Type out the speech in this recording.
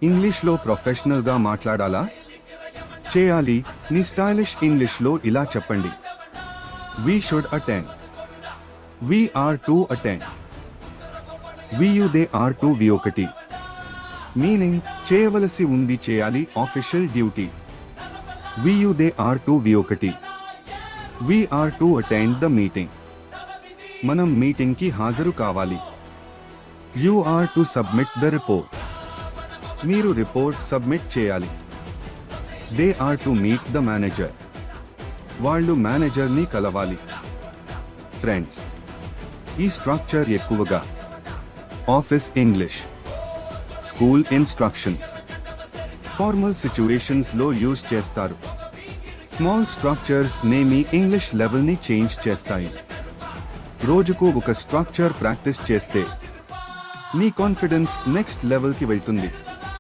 ఇంగ్లీష్లో ప్రొఫెషనల్గా మాట్లాడాలా? చేయాలి. నీ స్టైలిష్ ఇంగ్లీష్లో ఇలా చెప్పండి. We should attend. We are to attend. We you they are to we ఒకటి. మీనింగ్ చేయవలసి ఉంది చేయాలి official duty. We you they are to we ఒకటి. We are to attend the meeting. మనం మీటింగ్కి హాజరు కావాలి. You are to submit the report. మీరు రిపోర్ట్ సబ్మిట్ చేయాలి. They are to meet the manager. వాళ్ళు మేనేజర్ని కలవాలి. ఫ్రెండ్స్, ఈ స్ట్రక్చర్ ఎక్కువగా office English, school instructions, formal సిచ్యువేషన్స్లో యూజ్ చేస్తారు. స్మాల్ స్ట్రక్చర్స్ నే మీ ఇంగ్లీష్ లెవెల్ని చేంజ్ చేస్తాయి. రోజుకు ఒక స్ట్రక్చర్ ప్రాక్టీస్ చేస్తే మీ కాన్ఫిడెన్స్ నెక్స్ట్ లెవెల్కి వెళ్తుంది.